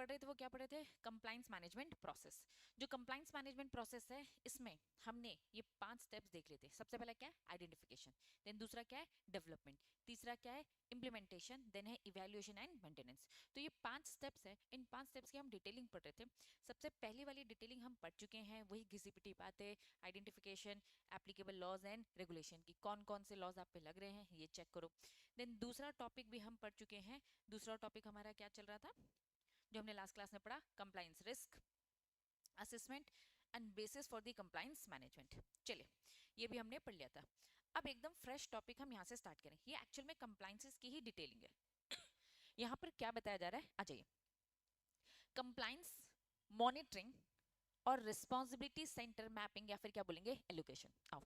रहे थे वो क्या पढ़ रहे थे, कंप्लाइंस मैनेजमेंट प्रोसेस। जो कंप्लाइंस मैनेजमेंट प्रोसेस है इसमें हमने ये 5 स्टेप्स देख लेते हैं। सबसे पहला क्या है, आइडेंटिफिकेशन, देन दूसरा क्या है, डेवलपमेंट, तीसरा क्या है, इम्प्लीमेंटेशन, देन है इवैल्यूएशन एंड मेंटेनेंस। तो ये 5 स्टेप्स है, इन 5 स्टेप्स की हम डिटेलिंग पढ़ रहे थे। सबसे पहली वाली डिटेलिंग हम पढ़ चुके हैं, वही घिसी पिटी बातें, identification, applicable laws and regulation की कौन कौन से लॉज आप पे लग रहे हैं ये चेक करो। देन दूसरा टॉपिक भी हम पढ़ चुके हैं। दूसरा टॉपिक हमारा क्या चल रहा था, जो हमने लास्ट क्लास में पढ़ा, compliance risk assessment and bases for the compliance management. चलिए ये भी हमने पढ़ लिया था। अब एकदम फ्रेश टॉपिक हम यहाँ से स्टार्ट करें। ये एक्चुअल में कंप्लाइंसेस की ही डिटेलिंग है। यहाँ पर क्या बताया जा रहा है, आ जाइए। कंप्लाइंस मॉनिटरिंग और रिस्पॉन्सिबिलिटी सेंटर मैपिंग या फिर क्या बोलेंगे, एलोकेशन। आओ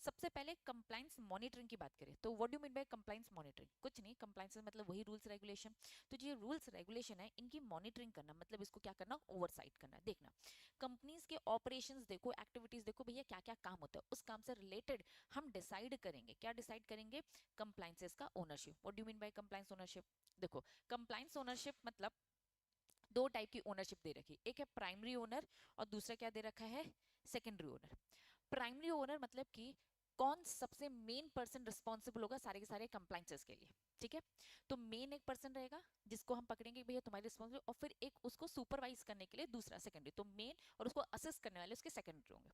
सबसे पहले कंप्लाइंस मॉनिटरिंग की बात करें तो what do mean by compliance monitoring, कुछ नहीं, कंप्लाइंस मतलब वही रूल्स रेगुलेशन। तो जो रूल्स रेगुलेशन है इनकी मॉनिटरिंग करना, मतलब इसको क्या करना, ओवरसाइट करना, देखना कंपनीज के ऑपरेशंस देखो, एक्टिविटीज देखो, भैया क्या क्या काम होता है, उस काम से रिलेटेड हम डिसाइड करेंगे, क्या डिसाइड करेंगे, कंप्लाइंसेस का ownership. What do mean by compliance ownership, देखो कंप्लाइंस ओनरशिप मतलब दो टाइप की ओनरशिप दे रखी, एक है प्राइमरी ओनर और दूसरा क्या दे रखा है, सेकेंडरी ओनर। प्राइमरी ओनर मतलब कि कौन सबसे मेन पर्सन रिस्पॉन्सिबल होगा सारे के सारे कंप्लाइंसेस के लिए, ठीक है। तो मेन एक पर्सन रहेगा जिसको हम पकड़ेंगे भैया तुम्हारी रिस्पॉन्सिबल, और फिर एक उसको सुपरवाइज करने के लिए दूसरा सेकेंडरी, तो मेन और उसको असिस्ट करने वाले उसके सेकेंडरी होंगे।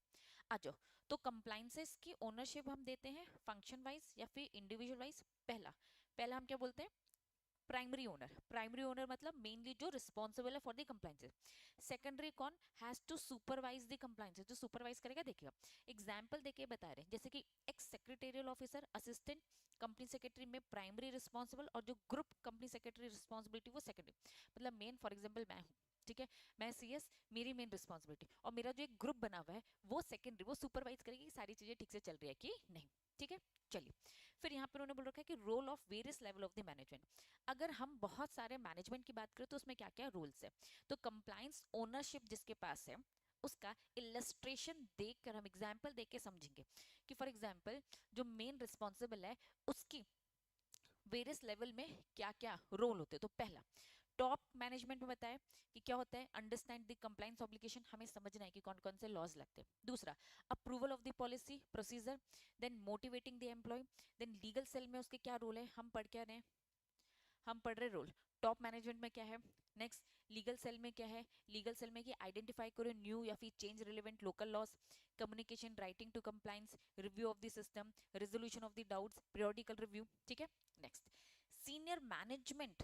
आ जाओ, तो कंप्लाइंसेस की ओनरशिप हम देते हैं फंक्शन वाइज या फिर इंडिविजुअल वाइज। पहला पहला हम क्या बोलते हैं, प्राइमरी ओनर। प्राइमरी ओनर मतलब मेनली जो रिस्पॉन्सिबल है फॉर द कंप्लाइंसेस। सेकेंडरी कौन, has to supervise the compliances, जो सुपरवाइज करेगा देखेगा। एग्जांपल देके बता रहे हैं, जैसे कि ex secretarial officer, assistant company secretary में प्राइमरी रिस्पॉन्सिबल, और जो ग्रुप कंपनी सेक्रेटरी रिस्पॉन्सिबिलिटी वो सेकेंडरी। मतलब मेन फॉर एग्जाम्पल मैं हूँ, ठीक है, मैं सीएस, मेरी मेन रिस्पॉन्सिबिलिटी, और मेरा जो एक ग्रुप बना हुआ है वो सेकेंडरी, वो सुपरवाइज करेगी कि सारी चीजें ठीक से चल रही है कि नहीं, ठीक है। चलिए फिर यहाँ पर उन्होंने बोल रखा है कि role of various level of the management. अगर हम बहुत सारे मैनेजमेंट की बात करें तो उसमें क्या क्या रूल्स है, तो कंप्लायंस ओनरशिप जिसके पास है उसका इलस्ट्रेशन देखकर हम एग्जांपल देख के समझेंगे कि फॉर एग्जांपल जो मेन रिस्पॉन्सिबल है उसकी वेरियस लेवल में क्या क्या रोल होते हैं। तो पहला टॉप मैनेजमेंट में बताया कि क्या होता है, अंडरस्टैंड द कंप्लायंस ऑब्लिगेशन, हमें समझना है कि कौन कौन से लॉज लगते हैं। दूसरा approval of the policy procedure, then motivating the employ, then legal cell में उसके क्या रोल है, हम पढ़ क्या रहे हैं, हम पढ़ रहे रोल टॉप मैनेजमेंट में क्या है। नेक्स्ट लीगल सेल में क्या है, लीगल सेल में कि आइडेंटिफाई करो न्यू या फिर change relevant local laws, communication writing to compliance, review of the system, resolution of the doubts, periodical review, ठीक है। Next senior management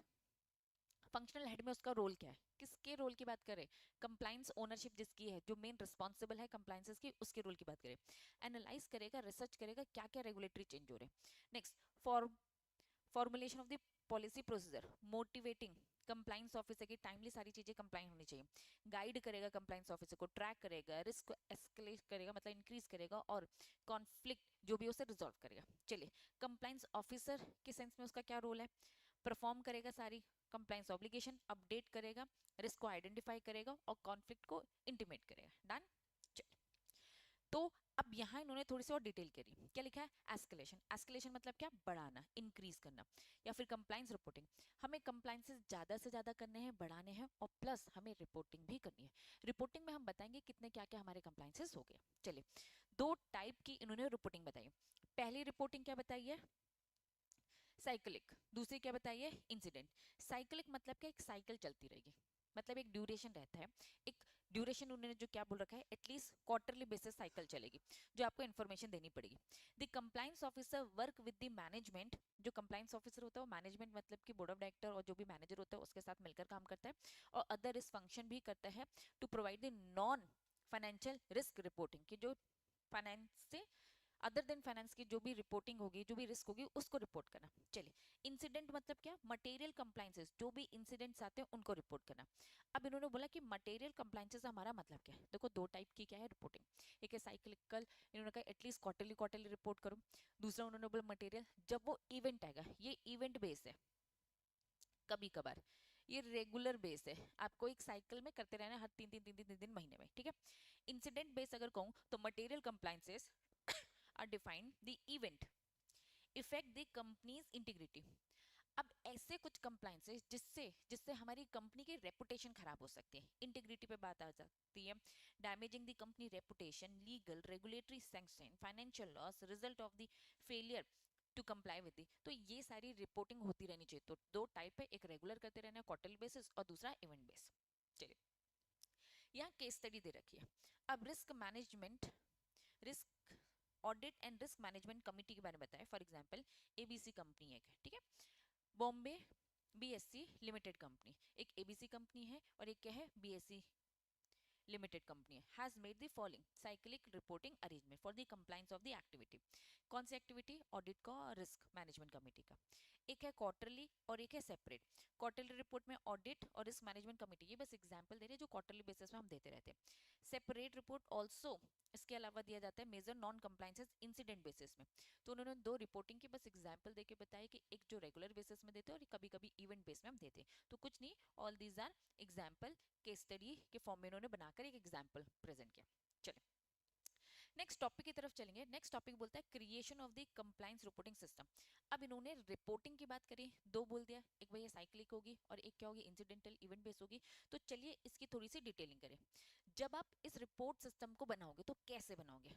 functional head में उसका रोल क्या है, किसके रोल की बात करें, कंप्लायंस ओनरशिप जिसकी है, जो मेन रिस्पॉन्सिबल है कंप्लायंसेस की, उसके रोल की बात करें। एनालाइज करेगा, रिसर्च करेगा क्या क्या रेगुलेटरी चेंज हो रहे हैं। Next formulation of the policy procedure, motivating compliance officer की टाइमली सारी चीजें कंप्लाइन होनी चाहिए, गाइड करेगा कंप्लाइंस ऑफिसर को, ट्रैक करेगा, रिस्क को एस्केलेट करेगा मतलब इंक्रीज करेगा, और कॉन्फ्लिक्ट जो भी उसे रिजॉल्व करेगा। चलिए कंप्लाइंस ऑफिसर के सेंस में उसका क्या रोल है, परफॉर्म करेगा सारी कंप्लाइंस ऑब्लिगेशन, अपडेट करेगा, रिस्क को आइडेंटिफाई करेगा और कॉन्फ्लिक्ट को इंटीमेट करेगा। डन। तो अब यहाँ इन्होंने थोड़ी सी और डिटेल करी, क्या लिखा है, एस्केलेशन। एस्केलेशन मतलब क्या, बढ़ाना, इंक्रीज करना। या फिर कंप्लाइंस रिपोर्टिंग, हमें कंप्लाइंसेस ज्यादा से ज्यादा करने हैं, बढ़ाने हैं, और प्लस हमें रिपोर्टिंग भी करनी है। रिपोर्टिंग में हम बताएंगे कितने क्या क्या हमारे कंप्लाइंसेस हो गए। चलिए दो टाइप की इन्होंने रिपोर्टिंग बताई। पहली रिपोर्टिंग क्या बताई है, साइक्लिक, दूसरी क्या बताइए, इंसिडेंट। साइक्लिक मतलब क्या, एक साइकिल चलती रहेगी, मतलब एक ड्यूरेशन रहता है, एक ड्यूरेशन उन्होंने जो क्या बोल रखा है, एटलीस्ट क्वार्टरली बेसिस साइकिल चलेगी जो आपको इन्फॉर्मेशन देनी पड़ेगी। The compliance officer work with the management, जो कंप्लाइंस ऑफिसर होता है वो मैनेजमेंट मतलब कि बोर्ड ऑफ डायरेक्टर और जो भी मैनेजर होता है उसके साथ मिलकर काम करता है, और अदर रिस्क फंक्शन भी करता है to provide the non financial risk reporting की, जो फाइनेंस से अदर देन फाइनेंस की जो भी रिपोर्टिंग होगी, जो भी रिस्क होगी उसको रिपोर्ट करना। चलिए इंसिडेंट मतलब क्या, मटेरियल कंप्लाइंसेस, जो भी इंसिडेंट्स आते हैं उनको रिपोर्ट करना। अब इन्होंने बोला कि मटेरियल कंप्लाइंसेस हमारा मतलब क्या है, देखो दो टाइप की क्या है रिपोर्टिंग, एक है साइक्लिकल, इन्होंने कहा एटलीस्ट क्वार्टरली क्वार्टरली रिपोर्ट करो। दूसरा उन्होंने बोला मटेरियल, जब वो इवेंट आएगा, ये इवेंट बेस है, कभी कभार ये रेगुलर बेस है, आपको एक साइकिल में करते रहना हर तीन तीन महीने में, ठीक है। इंसिडेंट बेस अगर कहूं तो material compliances are defined the event affect the company's integrity। अब ऐसे कुछ कंप्लाइंसेस जिससे जिससे हमारी कंपनी की रेपुटेशन खराब हो सकती है, इंटीग्रिटी पे बात आ जाती है, damaging the company reputation, legal regulatory sanction, financial loss, result of the failure to comply with the, तो ये सारी रिपोर्टिंग होती रहनी चाहिए। तो दो टाइप है, एक रेगुलर करते रहना क्वार्टरली बेसिस और दूसरा इवेंट बेस। चलिए यहाँ केस स्टडी दे रखी है। अब risk management, risk audit and risk management committee के बारे में बताएं। फॉर एग्जांपल एबीसी कंपनी है, ठीक है, बॉम्बे बीएससी लिमिटेड कंपनी, एक एबीसी कंपनी है और एक क्या है, बीएससी लिमिटेड कंपनी है, has made the following cyclic reporting arrangement for the compliance of the activity. कौन सी एक्टिविटी, ऑडिट का और रिस्क मैनेजमेंट कमेटी का। एक है क्वार्टरली और एक है सेपरेट। क्वार्टरली रिपोर्ट में ऑडिट और रिस्क मैनेजमेंट कमेटी, ये बस एग्जांपल दे रहे हैं जो क्वार्टरली बेसिस में हम देते रहते हैं। सेपरेट रिपोर्ट ऑल्सो इसके अलावा दिया जाता है major non compliances incident basis में। तो उन्होंने दो रिपोर्टिंग की बस एग्जांपल देके बताया कि एक जो रेगुलर बेसिस में देते हैं और कभी कभी इवेंट बेस में हम देते हैं। तो कुछ नहीं, all these are example, case study के फॉर्म में उन्होंने बनाकर एक एग्जाम्पल प्रेजेंट किया। चलिए नेक्स्ट टॉपिक की तरफ चलेंगे। नेक्स्ट टॉपिक बोलता है creation of the compliance reporting system. अब इन्होंने रिपोर्टिंग की बात करी, दो बोल दिया, एक भैया साइक्लिक होगी और एक क्या होगी, इंसिडेंटल इवेंट बेस होगी। तो चलिए इसकी थोड़ी सी डिटेलिंग करें। जब आप इस रिपोर्ट सिस्टम को बनाओगे तो कैसे बनाओगे।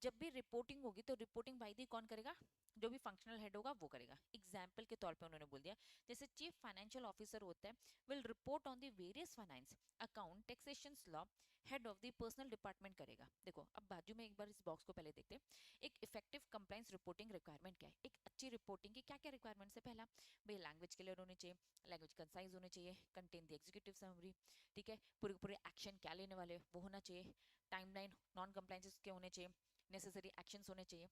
जब भी रिपोर्टिंग होगी तो रिपोर्टिंग बाय दी कौन करेगा, जो भी फंक्शनल हेड होगा वो करेगा। एग्जाम्पल के तौर पे उन्होंने बोल दिया, जैसे चीफ फाइनेंशियल ऑफिसर होता है, will report on the various finance account taxation law, head of the personal department करेगा। देखो अब बाजू में एक बार इस बॉक्स को पहले देखते हैं। एक इफेक्टिव कंप्लायंस रिपोर्टिंग रिक्वायरमेंट क्या है, एक अच्छी रिपोर्टिंग की क्या क्या रिक्वायरमेंट्स है। पहला भाई लैंग्वेज क्लियर होने चाहिए, लैंग्वेज कंसाइज होने चाहिए, कंटेन द एग्जीक्यूटिव समरी, ठीक है, पूरे पूरे एक्शन क्या लेने वाले वो होना चाहिए, टाइमलाइन नॉन कंप्लायंसेस के होने चाहिए, नेसेसरी एक्शंस होने चाहिए।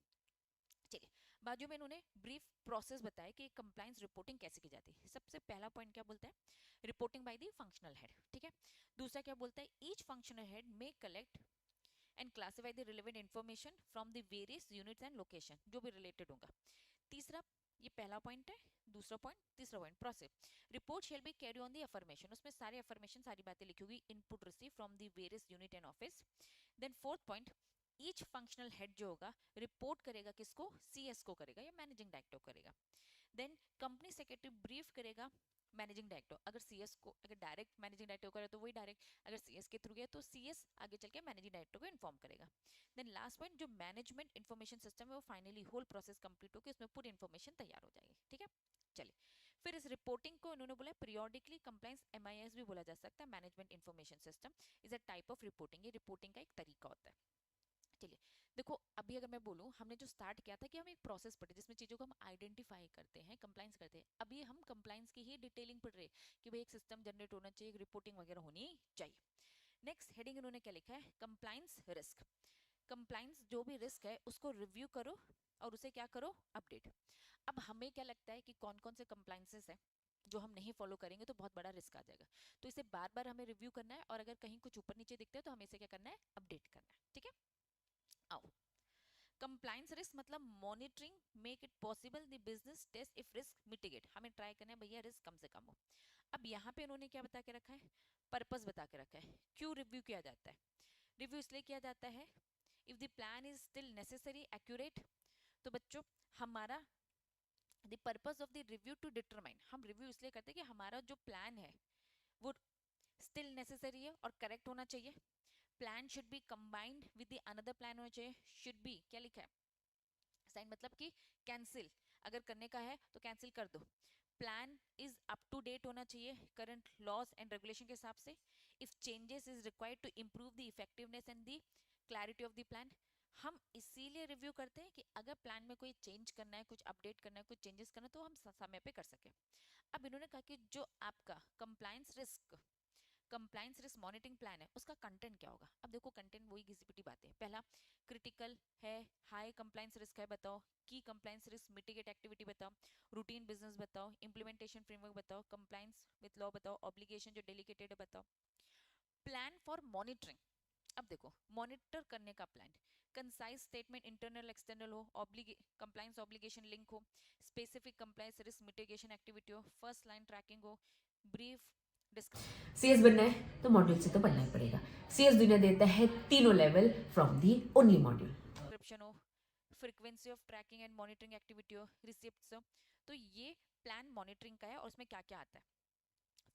चलिए बाजू में इन्होंने ब्रीफ प्रोसेस बताया कि कंप्लायंस रिपोर्टिंग कैसे की जाती है। सबसे पहला पॉइंट क्या बोलता है, reporting by the functional head, ठीक है। दूसरा क्या बोलता है, each functional head may collect and classify the relevant information from the various units and location, जो भी रिलेटेड होगा। तीसरा, ये पहला पॉइंट है। दूसरा पॉइंट, तीसरा point process, report shall be carry on the affirmation, उसमें सारे अफर्मेशन सारी बातें लिखी होगी, input receive from the various unit and office. Then fourth point, each functional head जो होगा रिपोर्ट करेगा किसको, सीएस को करेगा या मैनेजिंग डायरेक्टर को करेगा। देन कंपनी सेक्रेटरी ब्रीफ करेगा मैनेजिंग डायरेक्टर, अगर सीएस को, अगर डायरेक्ट मैनेजिंग डायरेक्टर को करे तो वही डायरेक्ट, अगर सीएस के थ्रू गया तो सीएस आगे चल के मैनेजिंग डायरेक्टर को इन्फॉर्म करेगा। देन लास्ट पॉइंट, जो मैनेजमेंट इन्फॉर्मेशन सिस्टम है वो फाइनली होल प्रोसेस कंप्लीट होकर उसमें पूरी इन्फॉर्मेशन तैयार हो जाएगी, ठीक है। चलिए फिर इस रिपोर्टिंग को इन्होंने बोला पीरियोडिकली कंप्लायंस, एमआईएस भी बोला जा सकता है, management information system is a type of reporting, ये रिपोर्टिंग का एक तरीका होता है। चलिए देखो अभी अगर मैं बोलूं, हमने जो स्टार्ट किया था कि हम एक प्रोसेस पढ़े जिसमें चीजों को हम आइडेंटिफाई करते हैं, कंप्लायंस करते हैं। अभी हम कंप्लायंस की ही डिटेलिंग पढ़ रहे हैं कि भाई एक सिस्टम जनरेट होना चाहिए, एक रिपोर्टिंग वगैरह होनी चाहिए। नेक्स्ट हेडिंग इन्होंने क्या लिखा है, कंप्लायंस रिस्क। कंप्लायंस जो भी रिस्क है उसको रिव्यू करो और उसे क्या करो, अपडेट। अब हमें क्या लगता है कि कौन कौन से कंप्लायंसेस है जो हम नहीं फॉलो करेंगे तो बहुत बड़ा रिस्क आ जाएगा, तो इसे बार बार हमें रिव्यू करना है और अगर कहीं कुछ ऊपर नीचे दिखता है तो हमें इसे क्या करना है, अपडेट करना है, ठीक है। आओ, कंप्लायंस रिस्क मतलब monitoring, make it possible the business test if risk mitigate, हमें ट्राई करना है भैया रिस्क कम से कम हो। अब यहाँ पे उन्होंने क्या बता के रखा है, पर्पस बता के रखा है, क्यों रिव्यू किया जाता है। रिव्यू इसलिए किया जाता है if the plan is still necessary accurate. तो बच्चों हमारा the purpose of the review to determine, हम रिव्यू इसलिए करते हैं कि हमारा जो प्लान है वो स्टिल नेसेसरी है और करेक्ट होना चाहिए। Plan should be combined with the another plan होना चाहिए, शुड बी क्या लिखा है, साइन मतलब कि कैंसिल, अगर करने का है तो कैंसिल कर दो। Plan is up to date होना चाहिए करंट लॉज एंड रेगुलेशन के हिसाब से। If changes is required to improve the effectiveness and the clarity of the plan, हम इसीलिए रिव्यू करते हैं कि अगर प्लान में कोई चेंज करना है, कुछ अपडेट करना है, कुछ चेंजेस करना है तो हम समय पे कर सके। अब इन्होंने कहा कि जो आपका कंप्लायंस रिस्क मॉनिटरिंग प्लान है उसका कंटेंट क्या होगा। अब देखो कंटेंट वही घिसी पिटी बातें हैं। पहला क्रिटिकल है, हाई कंप्लायंस रिस्क है बताओ, की कंप्लायंस रिस्क मिटिगेट एक्टिविटी बताओ, रूटीन बिजनेस बताओ, इंप्लीमेंटेशन फ्रेमवर्क बताओ, कंप्लायंस विद लॉ बताओ, ऑब्लिगेशन जो डेलीकेटेड है बताओ। प्लान फॉर मॉनिटरिंग, अब देखो मॉनिटर करने का plan, concise statement internal external हो, कंप्लायंस ऑब्लिगेशन लिंक हो, specific compliance risk mitigation activity हो, फर्स्ट लाइन ट्रैकिंग हो, ब्रीफ डिस्क्रिप्शन। सीएस बनना है तो मॉड्यूल से तो बनना ही पड़ेगा। सीएस दुनिया देता है तीनों level from the only module. हो, frequency of tracking and monitoring activity हो, रिसिप्ट्स हो। तो ये प्लान मॉनिटरिंग का है और उसमें क्या क्या आता है।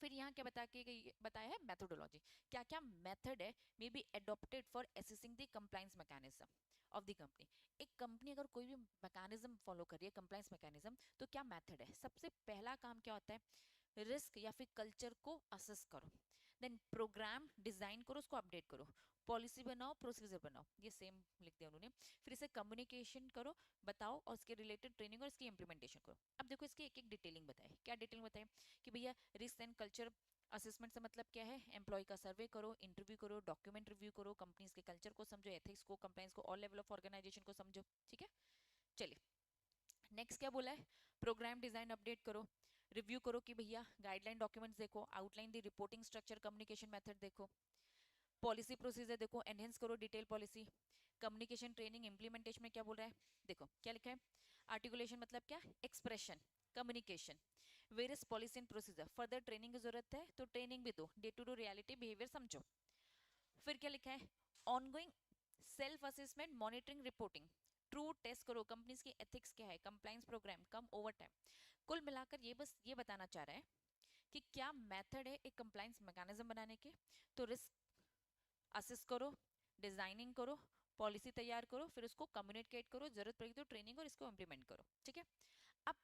फिर यहाँ क्या बताया है मेथोडोलॉजी, क्या क्या मेथड है may be adopted for assessing the compliance mechanism of the company. एक कंपनी अगर कोई भी मैकेनिज्म फॉलो कर रही है, कंप्लायंस मैकेनिज्म, तो क्या मेथड है। सबसे पहला काम क्या होता है, रिस्क या फिर कल्चर को असेस करो, देन प्रोग्राम डिजाइन करो, उसको अपडेट करो, पॉलिसी बनाओ, प्रोसीजर बनाओ, ये सेम लिख दिया उन्होंने। फिर इसे कम्युनिकेशन करो, बताओ, और इसके रिलेटेड ट्रेनिंग और इसकी इम्प्लीमेंटेशन करो। अब देखो इसकी एक एक डिटेलिंग बताए, क्या डिटेलिंग बताए कि भैया रिस्क एंड कल्चर असेसमेंट से मतलब क्या है, एम्प्लॉय का सर्वे करो, इंटरव्यू करो, डॉक्यूमेंट रिव्यू करो, कंपनीज के कल्चर को समझो, एथिक्स को, कंप्लायंस को, ऑल लेवल ऑफ ऑर्गेनाइजेशन को समझो। ठीक है, चलिए नेक्स्ट क्या बोला है, प्रोग्राम डिजाइन अपडेट करो, रिव्यू करो कि भैया गाइडलाइन डॉक्यूमेंट्स देखो, आउटलाइन दी रिपोर्टिंग स्ट्रक्चर, कम्युनिकेशन मेथड देखो, पॉलिसी प्रोसीजर देखो, एनहेंस करो detail policy, communication training implementation में क्या बोल रहा है, देखो क्या लिखा है, आर्टिकुलेशन मतलब क्या, expression, communication, various policy and procedure, further training की जरूरत है तो ट्रेनिंग भी दो, day to day reality behaviour समझो। फिर क्या लिखा है, ongoing self assessment monitoring reporting, true test करो, कंपनीज की एथिक्स क्या है, compliance program come over time. कुल मिलाकर ये बस ये बताना चाह रहा है कि क्या मेथड है एक कंप्लायंस मैकेनिज्म बनाने के। तो रिस्क असेस करो, डिजाइनिंग करो, पॉलिसी तैयार करो, फिर उसको कम्युनिकेट करो, जरूरत पड़ेगी तो ट्रेनिंग और इसको इम्प्लीमेंट करो। ठीक है, अब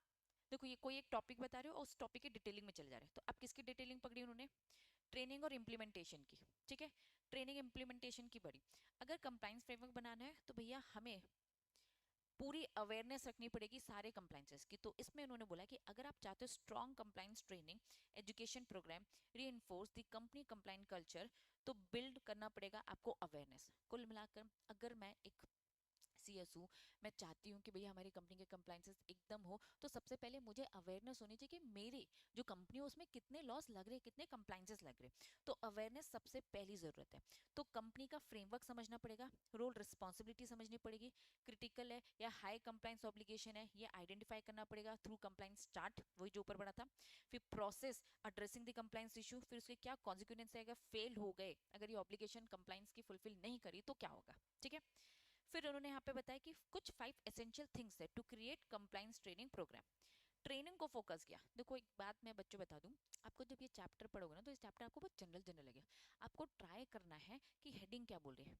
देखो ये कोई एक टॉपिक बता रहे हो और उस टॉपिक की डिटेलिंग में चले जा रहे हैं, तो अब किसकी डिटेलिंग पकड़ी उन्होंने, ट्रेनिंग और इम्प्लीमेंटेशन की। ठीक है, ट्रेनिंग इम्प्लीमेंटेशन की बड़ी, अगर कंप्लायंस फ्रेमवर्क बनाना है तो भैया हमें पूरी अवेयरनेस रखनी पड़ेगी सारे कंप्लायंसेस की। तो इसमें उन्होंने बोला कि अगर आप चाहते हो strong compliance training education program reinforce the company compliant culture, तो बिल्ड करना पड़ेगा आपको अवेयरनेस। कुल मिलाकर अगर मैं एक सीएस हूँ, मैं चाहती हूँ कि भैया हमारी कंपनी के कंप्लायंसेस एकदम हो, तो सबसे पहले मुझे अवेयरनेस होनी चाहिए कि मेरी जो कंपनी है उसमें कितने लॉस लग रहे हैं, कितने कंप्लायंसेस लग रहे हैं। तो अवेयरनेस सबसे पहली जरूरत है। तो कंपनी का फ्रेमवर्क समझना पड़ेगा, रोल रिस्पॉन्सिबिलिटी समझनी पड़ेगी, क्रिटिकल है या हाई कंप्लायंस ऑब्लिगेशन है ये आइडेंटिफाई करना पड़ेगा थ्रू कंप्लायंस चार्ट, वही जो ऊपर पड़ा था। फिर process addressing the compliance issue, फिर उसके क्या कॉन्सिक्वेंस है अगर फेल हो गए, अगर ये ऑब्लिगेशन कंप्लायंस की फुलफिल नहीं करी तो क्या होगा। ठीक है, फिर उन्होंने यहाँ पे बताया कि कुछ 5 एसेंशियल थिंग्स है to create compliance training program. Training को फोकस किया, देखो एक बात मैं बच्चों बता दूं, आपको जब ये चैप्टर पढ़ोगे ना तो इस चैप्टर आपको बहुत जनरल जनरल लगेगा। आपको ट्राई करना है कि हेडिंग क्या बोल रही है,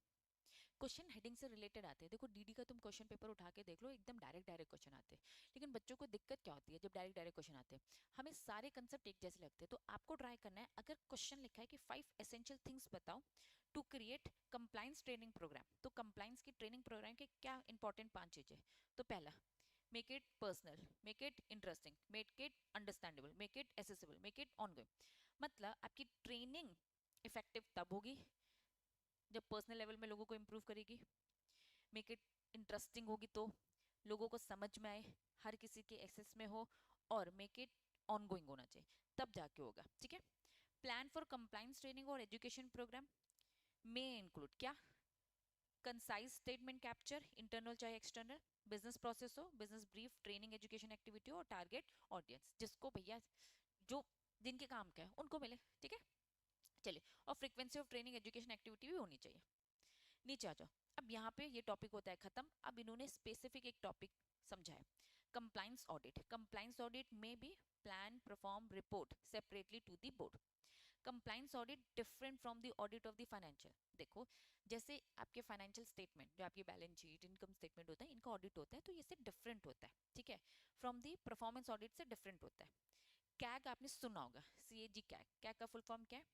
क्वेश्चन हेडिंग से रिलेटेड आते हैं। देखो डीडी का तुम क्वेश्चन पेपर उठा के देख लो, एकदम डायरेक्ट डायरेक्ट क्वेश्चन आते हैं। लेकिन बच्चों को दिक्कत क्या होती है जब डायरेक्ट डायरेक्ट क्वेश्चन आते हैं, हमें सारे कंसेप्ट एक जैसे लगते हैं। तो आपको ट्राई करना है, अगर क्वेश्चन लिखा है कि 5 एसेंशियल थिंग्स बताओ to create compliance training program, तो कंप्लायंस की ट्रेनिंग प्रोग्राम के क्या इंपॉर्टेंट 5 चीजें। तो पहला, make it personal, make it interesting, make it understandable, make it accessible, make it ongoing. मतलब आपकी ट्रेनिंग इफेक्टिव तब होगी जब पर्सनल लेवल में लोगों को इम्प्रूव करेगी, मेक इट इंटरेस्टिंग होगी तो लोगों को समझ में आए, हर किसी के एक्सेस में हो, और मेक इट ऑनगोइंग होना चाहिए, तब जाके होगा। ठीक है, प्लान फॉर कंप्लायंस ट्रेनिंग और एजुकेशन प्रोग्राम में इंक्लूड क्या, कंसाइज स्टेटमेंट कैप्चर, इंटरनल चाहे एक्सटर्नल, बिजनेस प्रोसेस हो, business brief, training education activity हो, और टारगेट ऑडियंस जिसको भैया जो जिनके काम का है उनको मिले। ठीक है, चलिए, और frequency of training education activity भी होनी चाहिए। नीचे आ जाओ, अब यहाँ पे ये टॉपिक होता है खत्म। अब इन्होंने स्पेसिफिक एक टॉपिक समझा है, कंप्लायंस ऑडिट। कंप्लायंस ऑडिट में भी plan perform report separately to the board. Compliance audit different from the audit of the financial. देखो जैसे आपके फाइनेंशियल स्टेटमेंट जो आपकी बैलेंस शीट इनकम स्टेटमेंट होता है, इनका ऑडिट होता है तो ये से डिफरेंट होता है। ठीक है, फ्रॉम द परफॉर्मेंस ऑडिट से डिफरेंट होता है। कैग आपने सुना होगा, सीएजी कैग, कैग का फुल फॉर्म क्या है,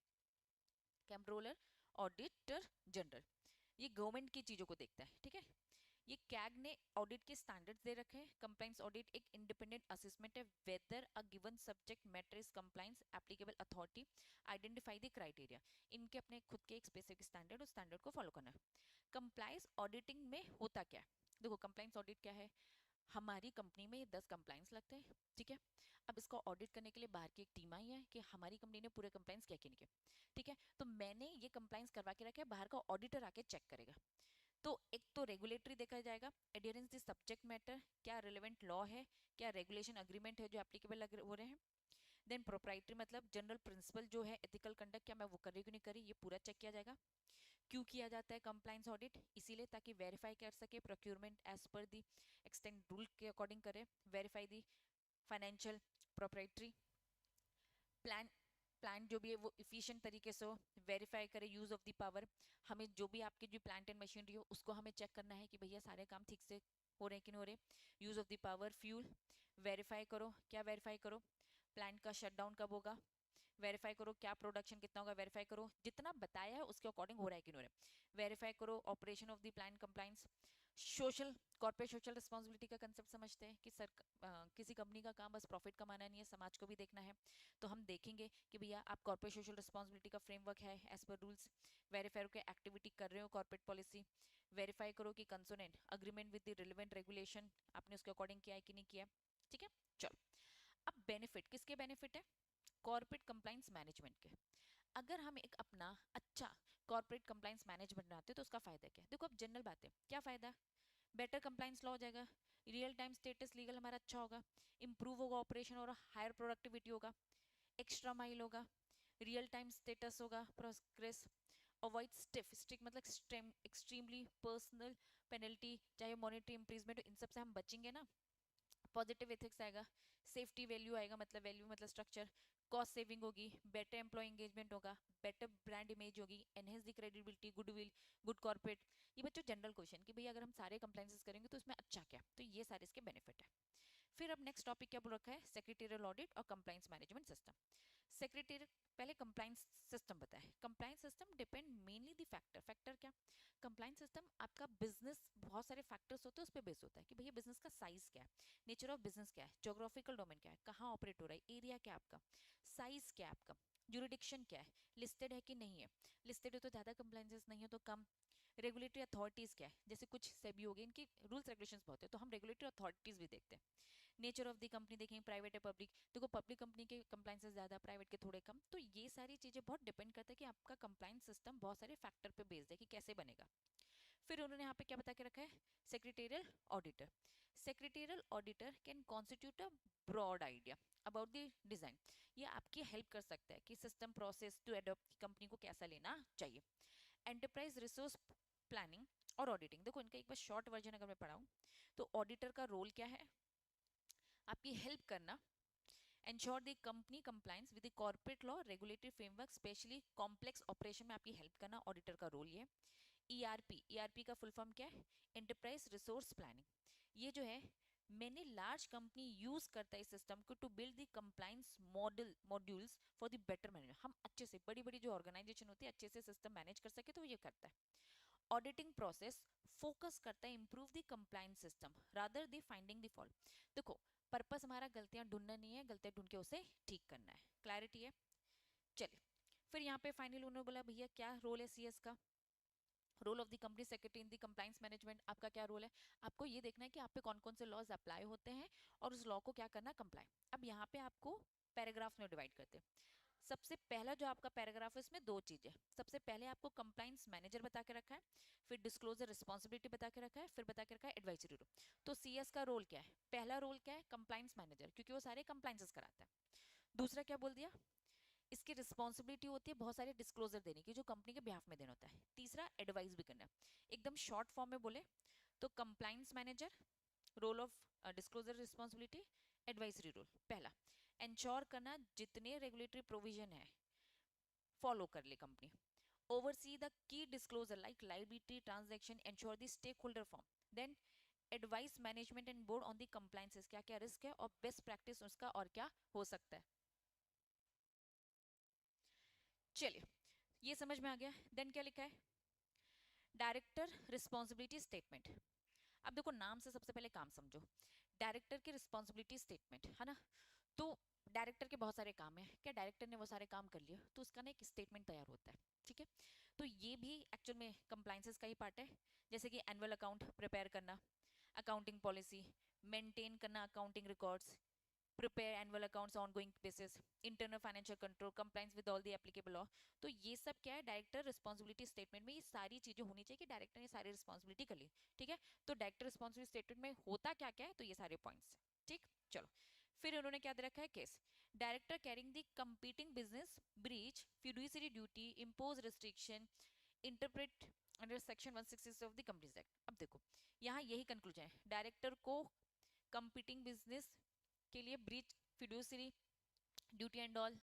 कंट्रोलर ऑडिटर जनरल, ये गवर्नमेंट की चीजों को देखता है। ठीक है, ये कैग ने ऑडिट के स्टैंडर्ड्स दे रखे हैं। कंप्लायंस ऑडिट एक इंडिपेंडेंट असेसमेंट है weather a given subject matter is compliance, applicable authority identify the criteria, इनके अपने खुद के एक स्पेसिफिक स्टैंडर्ड, उस स्टैंडर्ड को फॉलो करना है। कंप्लायंस ऑडिटिंग में होता क्या है, देखो कंप्लायंस ऑडिट क्या है, हमारी कंपनी में 10 कंप्लायंस लगते हैं। ठीक है, अब इसको ऑडिट करने के लिए बाहर की एक टीम आई है कि हमारी कंपनी ने पूरे कंप्लायंस क्या किए नहीं किए। ठीक है, तो मैंने ये कंप्लायंस करवा के रखा है, बाहर का ऑडिटर आके चेक करेगा। तो एक तो रेगुलेटरी देखा जाएगा, एडियरेंस द सब्जेक्ट मैटर, क्या रिलेवेंट लॉ है, क्या रेगुलेशन अग्रीमेंट है जो एप्लीकेबल हो रहे हैं। देन प्रोप्राइटरी मतलब जनरल प्रिंसिपल जो है एथिकल कंडक्ट, क्या मैं वो कर रही हूँ कि नहीं कर रही, ये पूरा चेक किया जाएगा। क्यों किया जाता है कंप्लायंस ऑडिट? इसीलिए ताकि वेरीफाई कर सके procurement as per the extent rule के अकॉर्डिंग करे, verify the financial proprietary plan, plan जो भी है वो इफिशिएंट तरीके से हो, वेरीफाई करे यूज ऑफ द पावर। हमें जो भी आपकी जो प्लांट एंड मशीनरी हो उसको हमें चेक करना है कि भैया सारे काम ठीक से हो रहे हैं कि नहीं हो रहे। Use of the power, fuel verify करो, क्या वेरीफाई करो, प्लांट का शटडाउन कब होगा, वेरीफाई करो क्या प्रोडक्शन कितना होगा, वेरीफाई करो जितना बताया है उसके अकॉर्डिंग हो रहा है कि नहीं हो रहा है, वेरीफाई करो operation of the plant compliance. Social, corporate social responsibility का कंसेप्ट समझते हैं कि किसी कंपनी का काम बस प्रॉफिट कमाना नहीं है, समाज को भी देखना है। तो हम देखेंगे कि भैया आप कॉर्पोरेट सोशल रिस्पॉन्सिबिलिटी का फ्रेमवर्क है एज पर रूल्स, वेरीफाई करो एक्टिविटी कर रहे हो कॉर्पोरेट पॉलिसी, वेरीफाई करो कि consonant agreement with the relevant regulation आपने उसके अकॉर्डिंग किया है कि नहीं किया। ठीक है, चलो अब बेनिफिट किसके बेनिफिट है? कॉर्पोरेट कंप्लायंस मैनेजमेंट के। अगर हम एक अपना अच्छा कॉर्पोरेट कंप्लायंस मैनेजमेंट बनाते हैं तो उसका फायदा क्या है? देखो अब जनरल बात है, क्या फायदा है? बेटर कंप्लायंस लॉ हो जाएगा, रियल टाइम स्टेटस लीगल हमारा अच्छा होगा, इंप्रूव होगा ऑपरेशन और हायर प्रोडक्टिविटी होगा, एक्स्ट्रा माइल होगा, रियल टाइम स्टेटस होगा, प्रोग्रेस, अवॉइड स्टिफ स्ट्रिक्ट मतलब एक्सट्रीमली पर्सनल पेनल्टी, चाहे मॉनेटरी इंप्रीजमेंट, इन सब से हम बचेंगे ना। पॉजिटिव एथिक्स आएगा, सेफ्टी वैल्यू आएगा, मतलब वैल्यू मतलब स्ट्रक्चर, कॉस्ट सेविंग होगी, बेटर एम्प्लॉय एंगेजमेंट होगा, बेटर ब्रांड इमेज होगी, enhance the credibility, goodwill, good corporate. ये बच्चों जनरल क्वेश्चन कि भैया अगर हम सारे कंप्लायंसेस करेंगे तो इसमें अच्छा क्या, तो ये सारे इसके बेनिफिट है। फिर अब नेक्स्ट टॉपिक क्या बोल रखा है? सेक्रेटरियल ऑडिट और कंप्लायंस मैनेजमेंट सिस्टम। सेक्रेटरी, पहले कंप्लायंस सिस्टम बताए। Compliance system depend mainly the factor, factor क्या? कंप्लायंस सिस्टम आपका बिजनेस, बहुत सारे फैक्टर्स होते हैं उस पर बेस होता है कि भैया बिजनेस का साइज क्या है, नेचर ऑफ बिजनेस क्या है, जोग्राफिकल डोमेन क्या है, कहाँ ऑपरेट हो रहा है, एरिया क्या है आपका, साइज क्या है आपका, जुरिडिक्शन क्या है, लिस्टेड है कि नहीं है, लिस्टेड है तो ज़्यादा कंप्लायंसेस, नहीं है तो कम, रेगुलेटरी अथॉरिटीज़ क्या है, जैसे कुछ सेबी हो गए इनकी रूल्स रेगुलेशंस बहुत है तो हम रेगुलेटरी अथॉरिटीज़ भी देखते हैं। नेचर ऑफ द कंपनी देखेंगे, प्राइवेट है पब्लिक, देखो पब्लिक कंपनी के कंप्लायंसेस ज़्यादा, प्राइवेट के थोड़े कम, तो ये सारी चीज़ें बहुत डिपेंड करता है कि आपका कंप्लायंस सिस्टम बहुत सारे फैक्टर पे बेस्ड है कि कैसे बनेगा। फिर उन्होंने यहाँ पे क्या बता के रखा है? Secretarial auditor. Secretarial auditor can constitute a broad idea about the design, ये आपकी हेल्प कर सकता है कि system process to adopt company को कैसा लेना चाहिए। एंटरप्राइज रिसोर्स प्लानिंग और ऑडिटिंग, देखो इनका एक बार शॉर्ट वर्जन अगर मैं पढ़ाऊँ तो ऑडिटर का रोल क्या है? आपकी हेल्प करना, ensure the company compliance with the corporate law regulatory framework, specially complex operation में आपकी हेल्प करना, ऑडिटर का रोल ये। ईआरपी, ईआरपी का फुल फॉर्म क्या है? Enterprise resource planning. ये जो है मैंने लार्ज कंपनी यूज करता है इस सिस्टम को to build the compliance modules for the better management, हम अच्छे से बड़ी बड़ी जो ऑर्गेनाइजेशन होती है अच्छे से सिस्टम मैनेज कर सके तो ये करता है। ऑडिटिंग प्रोसेस फोकस करता है improve the compliance system rather the finding the fault. देखो पर्पस हमारा गलतियां ढूंढना नहीं है, गलतियां ढूंढ के उसे ठीक करना है। क्लैरिटी है? चलिए फिर यहाँ पे फाइनल उन्होंने बोला भैया क्या रोल है सीएस का, role of the company secretary in the compliance management, आपका क्या रोल है? आपको ये देखना है कि आप पे कौन कौन से लॉज अप्लाई होते हैं और उस लॉ को क्या करना, कंप्लाई। अब यहाँ पे आपको पैराग्राफ में डिवाइड करते हैं। सबसे पहला जो आपका पैराग्राफ है इसमें दो चीजें, सबसे पहले आपको कंप्लायंस मैनेजर बता के रखा है, फिर डिस्क्लोजर रिस्पॉन्सिबिलिटी बता के रखा है, फिर बता के रखा है एडवाइजरी रोल। तो सीएस का रोल क्या है? पहला रोल क्या है? कंप्लायंस मैनेजर, क्योंकि वो सारे कंप्लायंसेस कराता है। दूसरा क्या बोल दिया? इसकी रिस्पॉन्सिबिलिटी होती है बहुत सारे डिस्क्लोजर देने की जो कंपनी के बिहाफ में देना होता है। तीसरा एडवाइस भी करना है। एकदम शॉर्ट फॉर्म में बोले तो compliance manager, role of disclosure responsibility, advisory role. पहला इंश्योर करना जितने रेगुलेटरी प्रोविजन है फॉलो कर ले company, oversee the key disclosure like liability transaction, ensure the stakeholder form, then advise management and board on the compliances, क्या क्या risk है और बेस्ट प्रैक्टिस उसका और क्या हो सकता है। चलिए ये समझ में आ गया। देन क्या लिखा है? Director responsibility statement. अब देखो नाम से सबसे पहले काम समझो, डायरेक्टर की रिस्पॉन्सिबिलिटी स्टेटमेंट है ना, तो डायरेक्टर के बहुत सारे काम है, क्या डायरेक्टर ने वो सारे काम कर लिए तो उसका ना एक स्टेटमेंट तैयार होता है। ठीक है, तो ये भी एक्चुअल में कंप्लायंसेस का ही पार्ट है, जैसे कि एनुअल अकाउंट प्रिपेयर करना, अकाउंटिंग पॉलिसी मेंटेन करना, accounting records, prepare annual accounts on ongoing basis, internal financial control, compliance with all the applicable law। तो ये सब क्या है डायरेक्टर रिस्पॉन्सिबिलिटी स्टेटमेंट में, ये सारी चीजें होनी चाहिए कि डायरेक्टर ने सारी रिस्पॉन्सिबिलिटी कर ली। ठीक है, तो डायरेक्टर रिस्पॉन्सिबिलिटी स्टेटमेंट में होता क्या क्या है, तो ये सारे पॉइंट्स। ठीक, चलो फिर उन्होंने क्या दे रखा है? Case director carrying the competing business breach fiduciary duty, impose restriction, interpret under section 166 of the Companies Act. अब देखो यहाँ यही कंक्लूजन है, डायरेक्टर को कंपीटिंग बिजनेस के लिए breach fiduciary duty and all